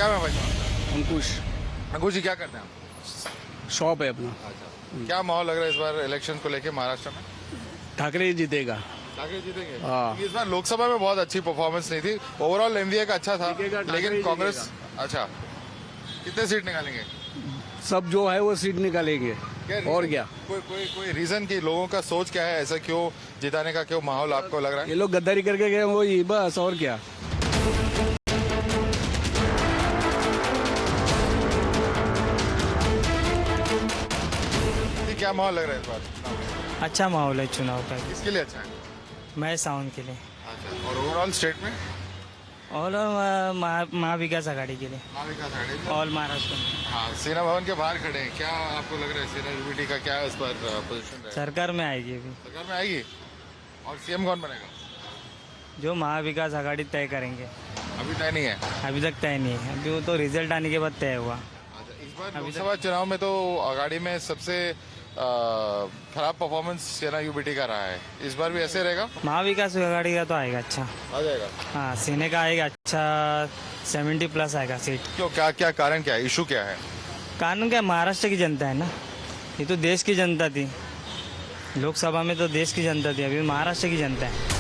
क्या मैं भाई? अंकुश, अंकुश जी क्या करते हैं आप? शॉप है अपना। अच्छा, क्या माहौल लग रहा है इस बार इलेक्शन को लेके महाराष्ट्र में? ठाकरे ही जीतेगा। ठाकरे जीतेंगे? हाँ। इस बार लोकसभा में बहुत अच्छी परफॉर्मेंस नहीं थी, ओवरऑल एमवीए का अच्छा था, जीतेगा, ठाकरे लेकिन ही कांग्रेस अच्छा कितने सीट निकालेंगे? सब जो है वो सीट निकालेंगे। और क्या, कोई रीजन की लोगों का सोच क्या है, ऐसा क्यों जिताने का क्यों माहौल आपको लग रहा ये है? लोग गद्दारी करके गए वही बस, और क्या। कि क्या माहौल लग रहा है इस बार? अच्छा माहौल है चुनाव का। किसके लिए अच्छा है? मैं साउंड के लिए अच्छा, और ओवरऑल स्टेट में? और महाविकास आघाड़ी के लिए महाविकास आघाड़ी में? ऑल महाराष्ट्र में। हाँ, सेना भवन के बाहर खड़े हैं, क्या आपको लग रहा है सेना यूनिटी का क्या इस पर पोजीशन रहेगा? सरकार में आएगी अभी, सरकार में आएगी? और सीएम कौन बनेगा? जो महाविकास आघाड़ी तय करेंगे। अभी तय नहीं है। अभी तक तय नहीं है, अभी वो तो रिजल्ट आने के बाद तय हुआ। अच्छा, इस बार लोकसभा चुनाव में तो आघाड़ी में सबसे खराब परफॉर्मेंस सेना यूबीटी का रहा है, इस बार भी ऐसे रहेगा? महाविकास आघाड़ी का तो आएगा अच्छा। आ जाएगा? हाँ, सेने का आएगा अच्छा, 70+ आएगा सीट। क्यों, क्या क्या कारण क्या है, इशू क्या है? कानून क्या, महाराष्ट्र की जनता है ना, ये तो देश की जनता थी। लोकसभा में तो देश की जनता थी, अभी महाराष्ट्र की जनता है।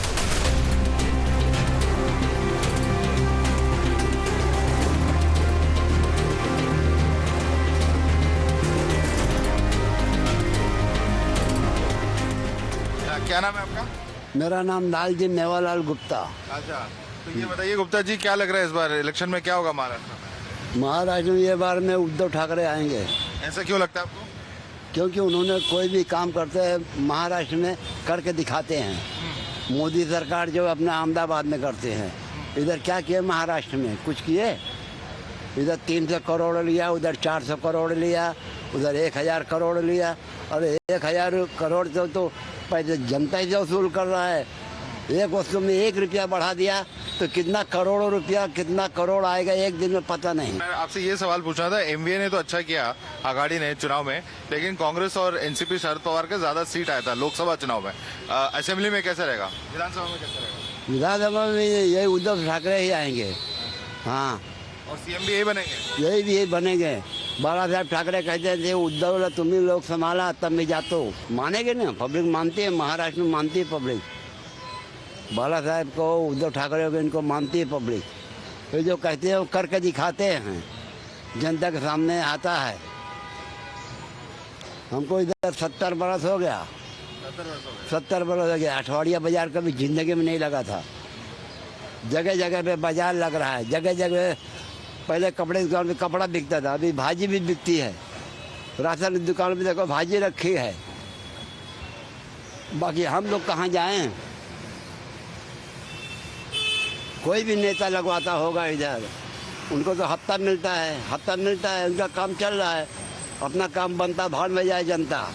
क्या नाम है आपका? मेरा नाम लालजी मेवालाल गुप्ता। अच्छा, तो ये बताइए गुप्ता जी, क्या लग रहा है इस बार इलेक्शन में क्या होगा महाराष्ट्र में? महाराष्ट्र में ये बार में उद्धव ठाकरे आएंगे। ऐसा क्यों लगता है आपको? क्योंकि उन्होंने कोई भी काम करते हैं महाराष्ट्र में करके दिखाते हैं। मोदी सरकार जो अपना अहमदाबाद में करते हैं, इधर क्या किए महाराष्ट्र में? कुछ किए? इधर 300 करोड़ लिया, उधर 400 करोड़ लिया, उधर 1000 करोड़ लिया। और 1000 करोड़ तो पैसे जनता ही वसूल कर रहा है। एक वस्तु में 1 रुपया बढ़ा दिया तो कितना करोड़ों रुपया, कितना करोड़ आएगा एक दिन में पता नहीं। मैं आपसे ये सवाल पूछना था, एमवीए ने तो अच्छा किया आघाड़ी ने चुनाव में, लेकिन कांग्रेस और एनसीपी शरद पवार का ज्यादा सीट आया था लोकसभा चुनाव में। असेंबली में कैसा रहेगा, विधानसभा में कैसा रहेगा? विधानसभा में यही उद्धव ठाकरे ही आएंगे। हाँ, और सीएम भी यही बनेंगे? यही बनेंगे। बाला साहब ठाकरे कहते थे उद्धव तुम ही लोग संभाला तब मैं जातो, मानेंगे ना? पब्लिक मानती है, महाराष्ट्र में मानती है पब्लिक। बाला साहब को, उद्धव ठाकरे को, इनको मानती है पब्लिक। तो जो कहते हैं वो करके दिखाते हैं, जनता के सामने आता है। हमको इधर 70 बरस हो गया। 70 बरस हो गया। अठवाड़िया बाजार कभी जिंदगी में नहीं लगा था। जगह जगह पे बाजार लग रहा है, जगह जगह। पहले कपड़े की दुकान में कपड़ा बिकता था, अभी भाजी भी बिकती है। राशन की दुकान में देखो भाजी रखी है। बाकी हम लोग कहाँ जाएं? कोई भी नेता लगवाता होगा इधर, उनको तो हफ्ता मिलता है, उनका काम चल रहा है, अपना काम बनता, भाड़ में जाए जनता।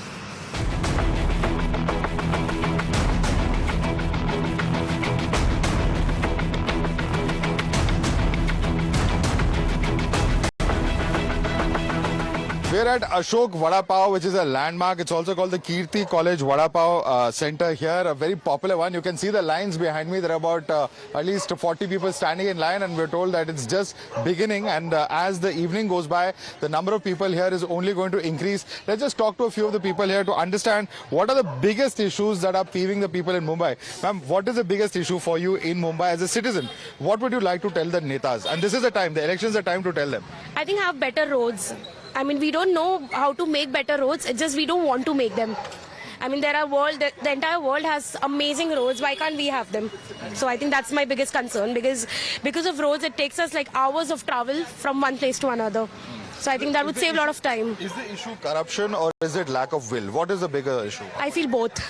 We're at Ashok Vada Pav, which is a landmark. It's also called the Kirti College Vada Pav Center here, a very popular one. You can see the lines behind me. There are about at least 40 people standing in line, and we're told that it's just beginning. And as the evening goes by, the number of people here is only going to increase. Let's just talk to a few of the people here to understand what are the biggest issues that are peeving the people in Mumbai. Ma'am, what is the biggest issue for you in Mumbai as a citizen? What would you like to tell the netas? And this is the time, the elections are time to tell them. I think have better roads. I mean, we don't know how to make better roads. It's just we don't want to make them. I mean, the entire world has amazing roads. Why can't we have them? So I think that's my biggest concern, because of roads, it takes us like hours of travel from one place to another. So I think that would save a lot of time. Is the issue corruption or is it lack of will? What is the bigger issue? I feel both.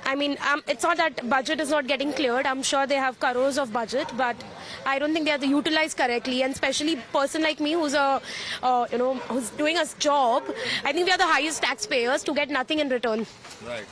I mean, it's not that budget is not getting cleared. I'm sure they have crores of budget, but I don't think they are utilized correctly. And especially a person like me who's who's doing a job, I think we are the highest taxpayers to get nothing in return. Right.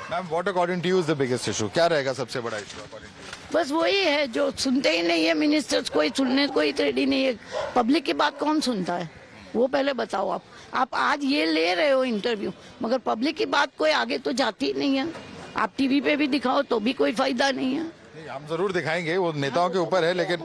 Ma'am, what according to you is the biggest issue? क्या रहेगा सबसे बड़ा issue according to you? बस वही है जो सुनते ही नहीं है मिनिस्टर्स, कोई सुनने कोई रेडी नहीं है। पब्लिक की बात कौन सुनता है, वो पहले बताओ। आप आज ये ले रहे हो इंटरव्यू, मगर पब्लिक की बात कोई आगे तो जाती ही नहीं है। आप टीवी पे भी दिखाओ तो भी कोई फायदा नहीं है। हम जरूर दिखाएंगे, वो नेताओं के ऊपर है, लेकिन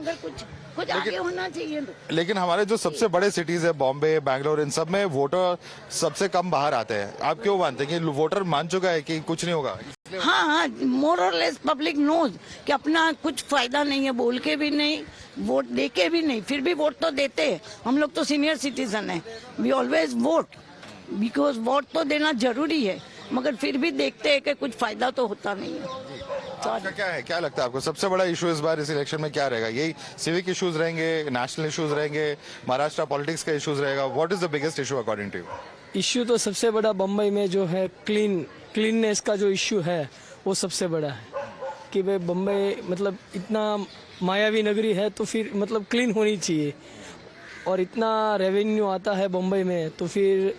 कुछ आगे होना चाहिए। लेकिन हमारे जो सबसे बड़े सिटीज है बॉम्बे, बैंगलोर, इन सब में वोटर सबसे कम बाहर आते हैं। आप क्यों मानते हैं कि वोटर मान चुका है कि कुछ नहीं होगा? हाँ हाँ, मोर और लेस पब्लिक नोज कि अपना कुछ फायदा नहीं है, बोल के भी नहीं, वोट दे के भी नहीं, फिर भी वोट तो देते हैं। हम लोग तो सीनियर सिटीजन है, we always vote, because vote तो देना जरूरी है, मगर फिर भी देखते हैं कि कुछ फायदा तो होता नहीं है। आपका क्या है, क्या लगता है आपको सबसे बड़ा इशू इस बार इस इलेक्शन में क्या रहेगा? यही सिविक इश्यूज रहेंगे, नेशनल इश्यूज रहेंगे, महाराष्ट्र पॉलिटिक्स का इश्यूज रहेगा? What is the biggest issue according to you? Issue तो सबसे बड़ा बम्बई में जो है क्लीननेस का जो इश्यू है वो सबसे बड़ा है कि भाई बम्बई मतलब इतना मायावी नगरी है तो फिर मतलब क्लीन होनी चाहिए, और इतना रेवेन्यू आता है बम्बई में तो फिर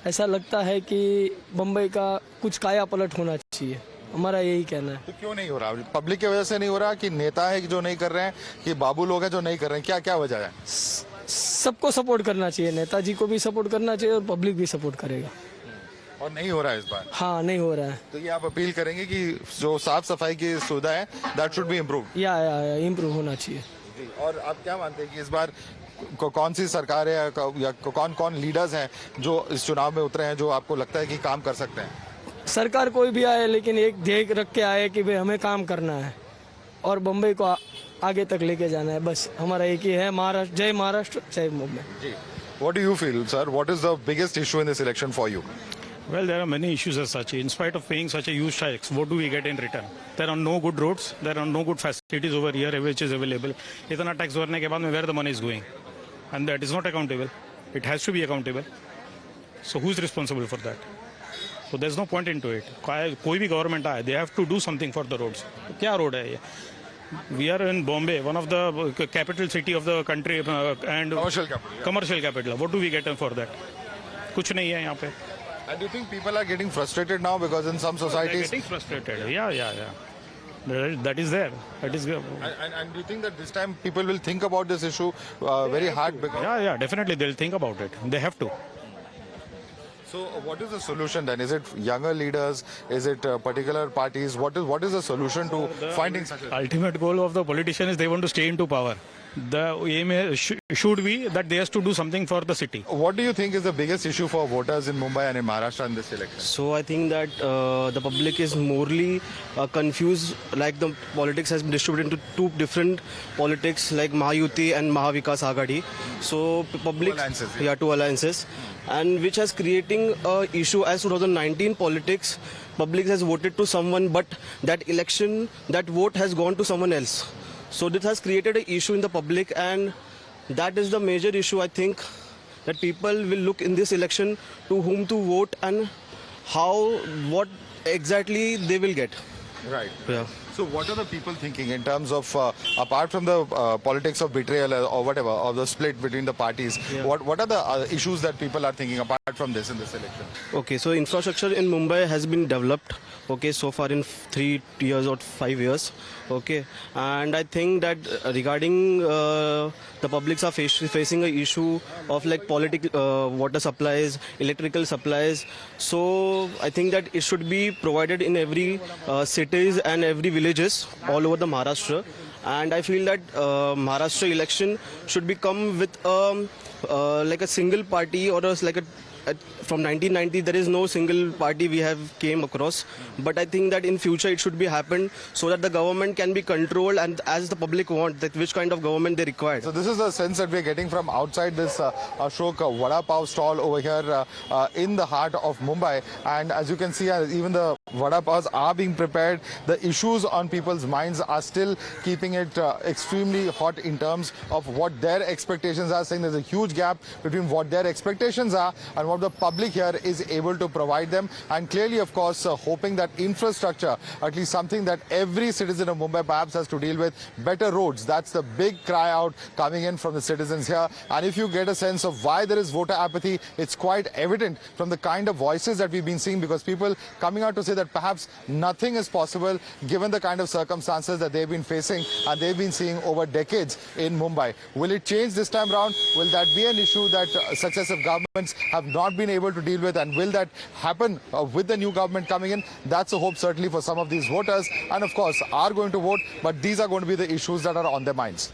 ऐसा लगता है कि बम्बई का कुछ काया पलट होना चाहिए, हमारा यही कहना है। तो क्यों नहीं हो रहा? पब्लिक की वजह से नहीं हो रहा कि नेता है जो नहीं कर रहे हैं, कि बाबू लोग हैं जो नहीं कर रहे हैं? क्या क्या वजह है? सबको सपोर्ट करना चाहिए, नेताजी को भी सपोर्ट करना चाहिए और पब्लिक भी सपोर्ट करेगा। और नहीं हो रहा है इस बार? हाँ, नहीं हो रहा है। तो ये आप अपील करेंगे कि जो साफ सफाई की सुविधा है दैट शुड बी इम्प्रूव? या इम्प्रूव होना चाहिए। और आप क्या मानते हैं कि इस बार कौन सी सरकार है या कौन कौन लीडर्स हैं जो इस चुनाव में उतरे हैं जो आपको लगता है कि काम कर सकते हैं? सरकार कोई भी आए लेकिन एक ध्येय रख के आए कि भाई हमें काम करना है और बम्बई को आगे तक लेके जाना है, बस हमारा एक ही है, महाराष्ट्र जय महाराष्ट्र जय मुंबई। जी, what do you feel, sir? What is the biggest issue in this election for you? Well, there are many issues as such. In spite of paying such a huge tax, what do we get in return? There are no good roads. There are no good facilities over here which is available. इतना tax भरने के बाद में where the money is going, and that is not accountable. It has to be accountable. So who is responsible for that? So there's no point into it. कोई भी government आए, they have to do something for the roads. क्या road है ये? We are in Bombay, one of the capital city of the country, and commercial capital. What do we get for that? कुछ नहीं है यहाँ पे. And do you think people are getting frustrated now because in some societies? They're getting frustrated. Yeah. That is there. That is. And do you think that this time people will think about this issue very hard? Because Yeah. Definitely, they'll think about it. They have to. So what is the solution then? Is it younger leaders? Is it particular parties? What is the solution to finding such a... Ultimate goal of the politician is they want to stay into power. The aim should be that they have to do something for the city. What do you think is the biggest issue for voters in Mumbai and in Maharashtra in this election? So I think that the public is morely confused, like the politics has been distributed into two different politics like Mahayuti and Mahavikas Aghadi. So public, two alliances, and which has creating a issue as 2019 politics. Public has voted to someone, but that election, that vote has gone to someone else. So this has created an issue in the public, and that is the major issue, I think, that people will look in this election to whom to vote and what exactly they will get. Right. Yeah. So what are the people thinking in terms of, apart from the politics of betrayal or whatever, or the split between the parties, what are the issues that people are thinking apart from this in this election? Okay, so infrastructure in Mumbai has been developed, okay, so far in 3 years or 5 years, okay, and I think that regarding the publics are facing an issue of like water supplies, electrical supplies, so I think that it should be provided in every cities and every villages all over the Maharashtra, and I feel that Maharashtra election should become with like a single party or like a from 1990 there is no single party we have came across, but I think that in future it should be happen so that the government can be controlled and as the public want that which kind of government they require. So this is the sense that we're getting from outside this Ashok Vada Pav stall over here in the heart of Mumbai, and as you can see even the Vada Pavs are being prepared. The issues on people's minds are still keeping it extremely hot in terms of what their expectations are, saying there's a huge gap between what their expectations are and what the public here is able to provide them, and clearly of course hoping that infrastructure, at least something that every citizen of Mumbai perhaps has to deal with, better roads, that's the big cry out coming in from the citizens here. And if you get a sense of why there is voter apathy, it's quite evident from the kind of voices that we've been seeing, because people coming out to say that perhaps nothing is possible given the kind of circumstances that they've been facing and they've been seeing over decades in Mumbai. Will it change this time round? Will that be an issue that successive governments have not been able to deal with, and will that happen with the new government coming in? That's a hope certainly for some of these voters, and of course are going to vote, but these are going to be the issues that are on their minds.